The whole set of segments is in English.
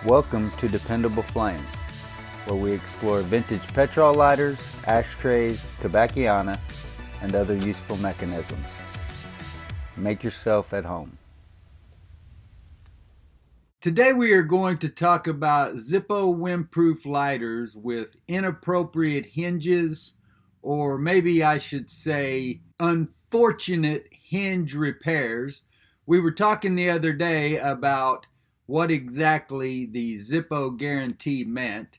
Welcome to Dependable Flame, where we explore vintage petrol lighters, ashtrays, tobacciana, and other useful mechanisms. Make yourself at home. Today we are going to talk about Zippo windproof lighters with inappropriate hinges, or maybe I should say unfortunate hinge repairs. We were talking the other day about what exactly the Zippo guarantee meant,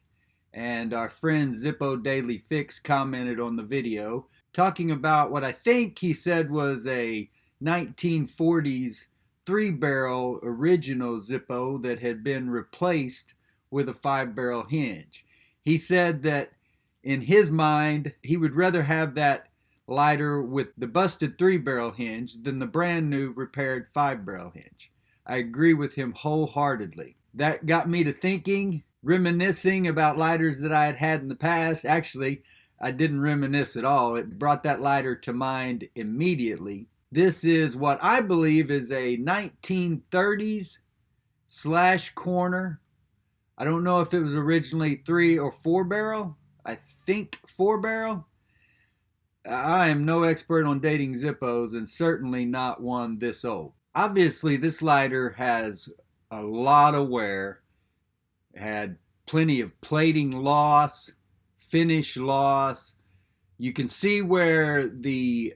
and our friend Zippo Daily Fix commented on the video talking about what I think he said was a 1940s three-barrel original Zippo that had been replaced with a five-barrel hinge. He said that in his mind, he would rather have that lighter with the busted three-barrel hinge than the brand new repaired five-barrel hinge. I agree with him wholeheartedly. That got me to thinking, reminiscing about lighters that I had had in the past. Actually, I didn't reminisce at all. It brought that lighter to mind immediately. This is what I believe is a 1930s slash corner. I don't know if it was originally three or four barrel. I think four barrel. I am no expert on dating Zippos and certainly not one this old. Obviously, this lighter has a lot of wear. It had plenty of plating loss, finish loss. You can see where the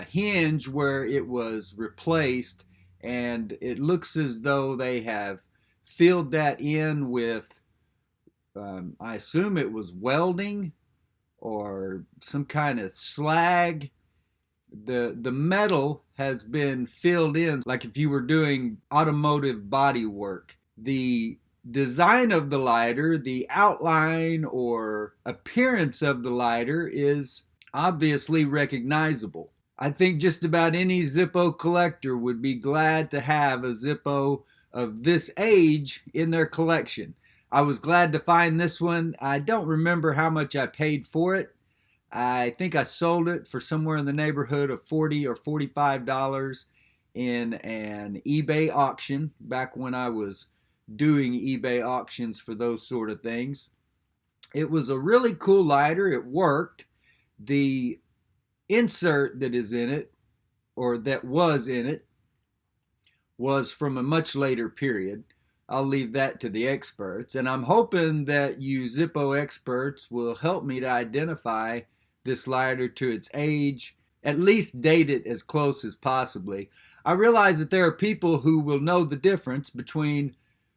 hinge where it was replaced, and it looks as though they have filled that in with, I assume it was welding or some kind of slag. The metal has been filled in like if you were doing automotive body work. The design of the lighter, the outline or appearance of the lighter is obviously recognizable. I think just about any Zippo collector would be glad to have a Zippo of this age in their collection. I was glad to find this one. I don't remember how much I paid for it. I think I sold it for somewhere in the neighborhood of $40 or $45 in an eBay auction back when I was doing eBay auctions for those sort of things. It was a really cool lighter. It worked. The insert that is in it, or that was in it, was from a much later period. I'll leave that to the experts, and I'm hoping that you Zippo experts will help me to identify this lighter to its age, at least date it as close as possibly. I realize that there are people who will know the difference between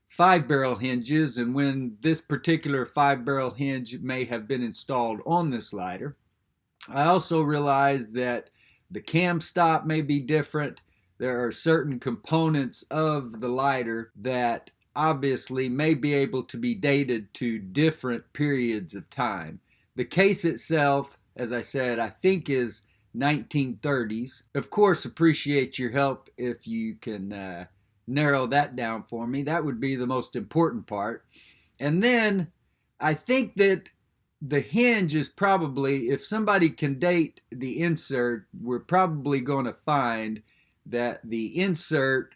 five-barrel hinges and when this particular five-barrel hinge may have been installed on this lighter. I also realize that the cam stop may be different. There are certain components of the lighter that obviously may be able to be dated to different periods of time. The case itself, as I said, I think is 1930s. Of course, appreciate your help if you can narrow that down for me. That would be the most important part. And then I think that the hinge is probably, if somebody can date the insert, we're probably going to find that the insert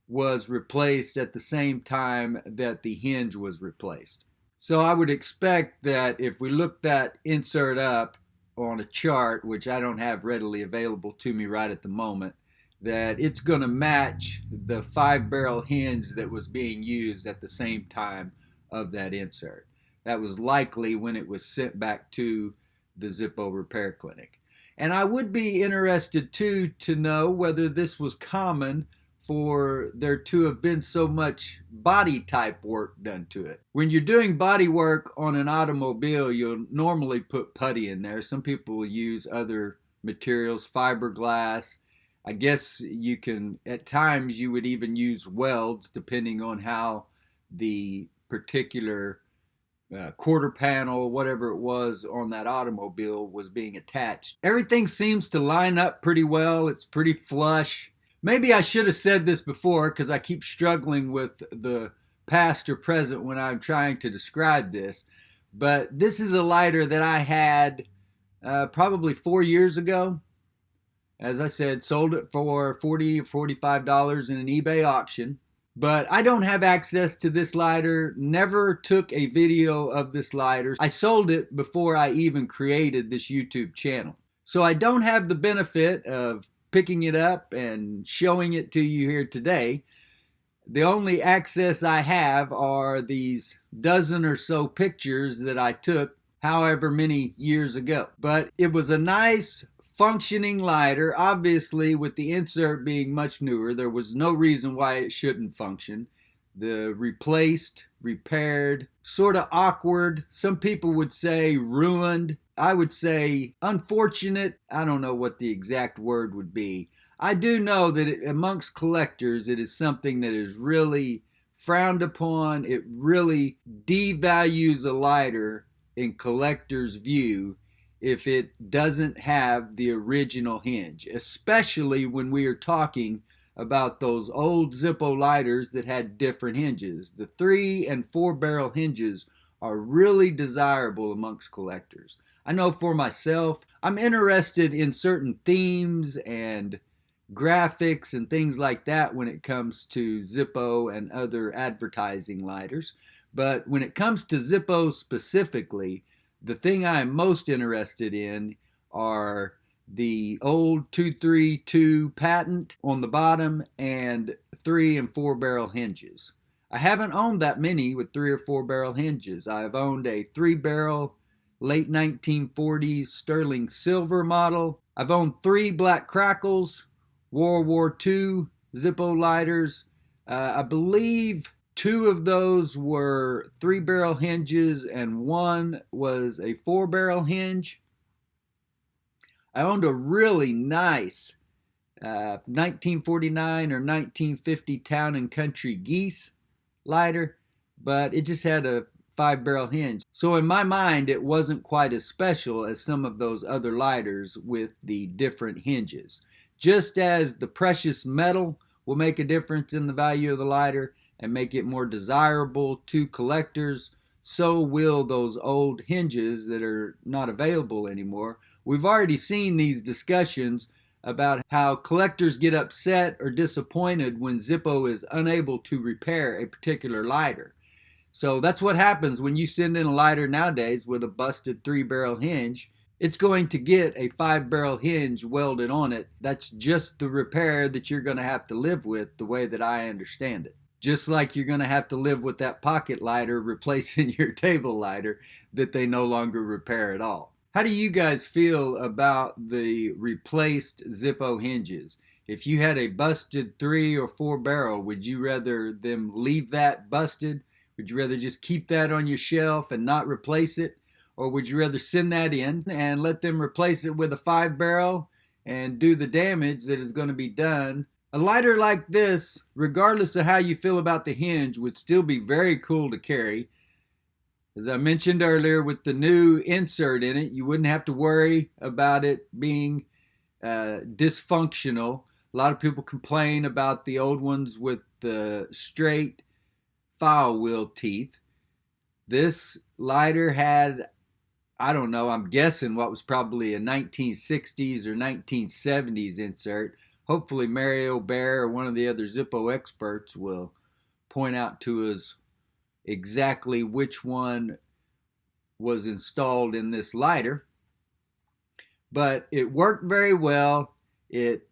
was replaced at the same time that the hinge was replaced. So I would expect that if we look that insert up on a chart, which I don't have readily available to me right at the moment, that it's going to match the five-barrel hinge that was being used at the same time of that insert. That was likely when it was sent back to the Zippo repair clinic. And I would be interested too to know whether this was common for there to have been so much body type work done to it. When you're doing body work on an automobile, you'll normally put putty in there. Some people will use other materials, fiberglass. I guess you can, at times you would even use welds depending on how the particular quarter panel, whatever it was on that automobile was being attached. Everything seems to line up pretty well. It's pretty flush. Maybe I should have said this before because I keep struggling with the past or present when I'm trying to describe this. But this is a lighter that I had probably 4 years ago. As I said, sold it for $40 or $45 in an eBay auction. But I don't have access to this lighter, never took a video of this lighter. I sold it before I even created this YouTube channel. So I don't have the benefit of picking it up and showing it to you here today. The only access I have are these dozen or so pictures that I took however many years ago. But it was a nice functioning lighter. Obviously, with the insert being much newer, there was no reason why it shouldn't function. The replaced, repaired, sort of awkward, some people would say ruined. I would say unfortunate. I don't know what the exact word would be. I do know that amongst collectors, it is something that is really frowned upon. It really devalues a lighter in collector's view if it doesn't have the original hinge, especially when we are talking about those old Zippo lighters that had different hinges. The 3 and 4 barrel hinges are really desirable amongst collectors. I know for myself, I'm interested in certain themes and graphics and things like that when it comes to Zippo and other advertising lighters. But when it comes to Zippo specifically, the thing I am most interested in are the old 232 patent on the bottom and 3 and 4 barrel hinges. I haven't owned that many with 3 or 4 barrel hinges. I've owned a 3 barrel late 1940s sterling silver model. I've owned 3 black crackles, World War II Zippo lighters. I believe 2 of those were 3 barrel hinges and 1 was a 4 barrel hinge. I owned a really nice 1949 or 1950 Town and Country Geese lighter, but it just had a 5 barrel hinge. So in my mind, it wasn't quite as special as some of those other lighters with the different hinges. Just as the precious metal will make a difference in the value of the lighter and make it more desirable to collectors, so will those old hinges that are not available anymore. We've already seen these discussions about how collectors get upset or disappointed when Zippo is unable to repair a particular lighter. So that's what happens when you send in a lighter nowadays with a busted 3 barrel hinge. It's going to get a 5 barrel hinge welded on it. That's just the repair that you're going to have to live with, the way that I understand it. Just like you're going to have to live with that pocket lighter replacing your table lighter that they no longer repair at all. How do you guys feel about the replaced Zippo hinges? If you had a busted 3 or 4 barrel, would you rather them leave that busted? Would you rather just keep that on your shelf and not replace it? Or would you rather send that in and let them replace it with a 5 barrel and do the damage that is going to be done? A lighter like this, regardless of how you feel about the hinge, would still be very cool to carry. As I mentioned earlier, with the new insert in it, you wouldn't have to worry about it being dysfunctional. A lot of people complain about the old ones with the straight file wheel teeth. This lighter had, I don't know, I'm guessing what was probably a 1960s or 1970s insert. Hopefully Mario Bear or one of the other Zippo experts will point out to us exactly which one was installed in this lighter. But it worked very well. It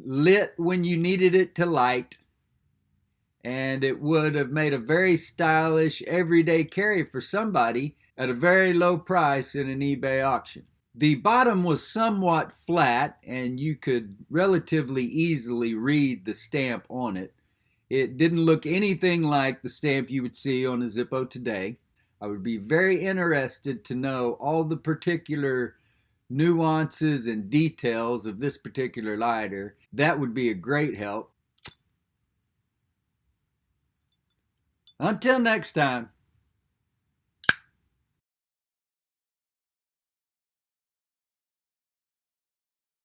lit when you needed it to light. And it would have made a very stylish everyday carry for somebody at a very low price in an eBay auction. The bottom was somewhat flat and you could relatively easily read the stamp on it. It didn't look anything like the stamp you would see on a Zippo today. I would be very interested to know all the particular nuances and details of this particular lighter. That would be a great help. Until next time.